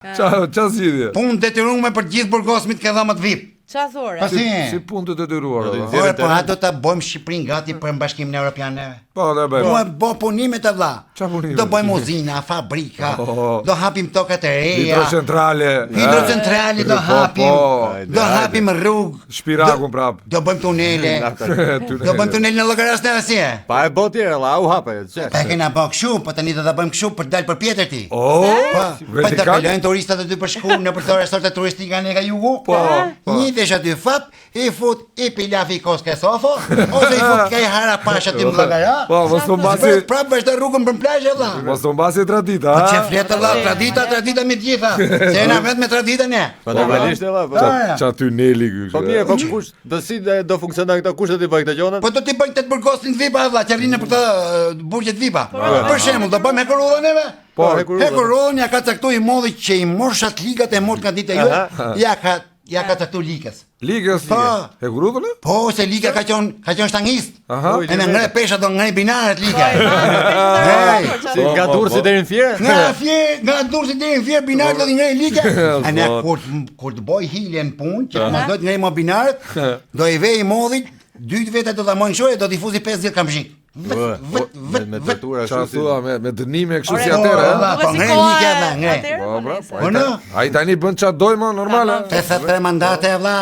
Qa zgjidhje? Punë detyruar për gjithë burgosmit ke dhomët VIP. Qa thore? Si punë të detyruar? Po ato ta bëjmë Shqipërinë gati për Bashkimin Evropian neve. Po, dhe bëjmë. Do bë punimet e vlla. Qa punime? Do bëjmë uzina, fabrika, do hapim tokat e reja. Hidrocentrale do hapim. Do hapim rrugë. Shpirakun prap. Do bëjmë tunele. Do bëjmë tunel në llogaras në Asie. Pa e bë tjerë, alla, u hape. Pa kena bë kështu, po tani do ta bëjmë kështu për të dalë për pjetër ti. Po të kalojnë turistat aty për shku në për të resorte turistike nga jugu. Desh aty fap, i fut i pilafi koske sofo, ose i fut kaj hara pasha ti më llogara. Po, mos të mbasi. Prap vazhdo rrugën për plazh valla. Mos të mbasi tradita, ha? Çe flet valla, tradita me të gjitha. Se na vetëm me traditën e. Po normalisht valla. Ça tuneli ky. Po mirë, po kush do si do funksionon këto, kush do t'i bëj këtë gjonën? Po do t'i bëj tet burgosin VIP-a valla, që rinë për të burgjet VIP-a. Për shembull, do bëjmë hekurullën neve. Po, hekurullën ja ka caktuar i modhi që i morshat ligat e mort nga dita ju. Ja ka caktuar ligës. Ligës? Hekurudhën? Po, se liga ka qenë shtangist. E në ngre pesha do ngre binarët liga. Nga Durrësi deri në Fier? Nga Durrësi deri në Fier binarët do t'i ngre liga. A ne kur të bëj hile në punë, që na do të ngre më binarët, do i vej i modhit, 2 vete do ta mojnë shore, do t'i fuzi 50 kamzhik. Me tortura kështu. Çfarë thua me dënime kështu si atëre? Po ngre liga ngre. Po. Ai tani bën çfarë doj më normale. 53 mandate vlla.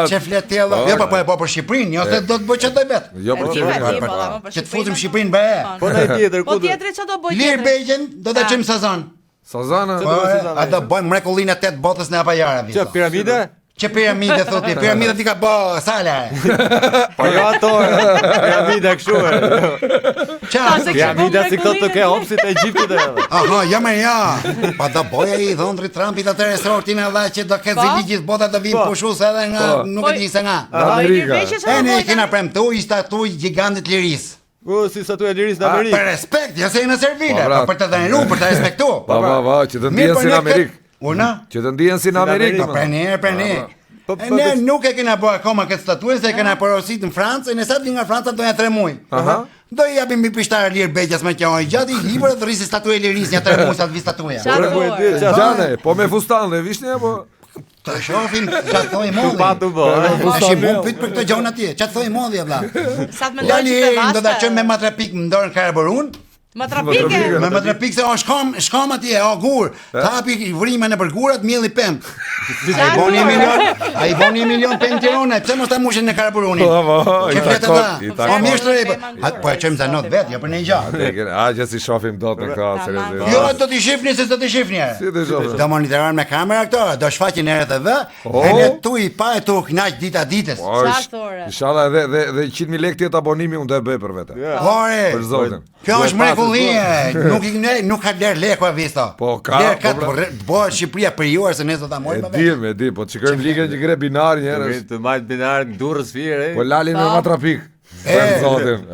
Çe flet ti vlla. Jo po për Shqipërinë, jo se do të bëj çfarë doj vet. Jo për Shqipërinë. Që të futim Shqipërinë be. Po ndaj tjetër ku? Po tjetri çfarë do bëj? Lir Beqen do ta çojmë Sazan. Sazana? A do bëjmë mrekullinë 8 botës në apajara vi. Çe piramide? Që piramide thotë, piramida ti ka bë sala. Po jo ato, piramida kështu. Piramida si këto të ke hopsit e Egjiptit. Aha, ja më ja. Pa do boja i dhondri Trumpit atë resortin edhe që do ketë zili gjithë bota të vinë pushues edhe nga nuk e di se nga. Amerika. Ne kena premtuar statuj gigantit lirisë. Po si statuja e lirisë në Amerikë. Për respekt, jo se në servile, për të dhënë, për të respektuar. Po, që të ndihen si në Amerikë. Una? Që të ndihen si në Amerikë. Për ne. Ne nuk e kena bërë akoma këtë statuën, se e kena porosit në Francë, e nësat nga Franca do ja 3 muaj. Do i japim mi pishtarë Lir Beqas me kjo gjatë i libër dhe rrisi statuja e lirisë një 3 muaj sa të vi statuja. Gjane, po me fustan dhe vishni apo? Të shofim çfarë thoi modhi. Patu bë. Tash mund pyet për këtë gjën atje. Çfarë thoi modhi valla? Sa të mendoj që të vasta. Do ta çojmë me matrapik në dorën karburun. Matrapike? Me matrapik se shkam atje, gur. Hapi vrimë në përgurat, mielli pemt. Ai boni 1 milion pemt Tirana, pse mos ta mushin në karburunin? Që flet ata. Po mirë shtrejë. Po e çojmë zanot vet, jo për ne gjë. A që si shohim dot në këtë seriozisht. Jo, do t'i shifni se do t'i shifni. Si do shohim? Do monitoron me kamera këto, do shfaqin në RTV, e ne tu i pa e tu knaq dita ditës. Inshallah edhe 100.000 lekë të abonimi unë do e bëj për vete. Për zotin. Kjo është mrekullie, nuk ka der lekua visto. Po ka. Bëhet Shqipëria periuar se ne do ta mojmë vetë. E di, po çikojmë ligën që gre binar njerëz. Të majt binar në Durrës Fier. Po lalin me matrapik. Për zotin.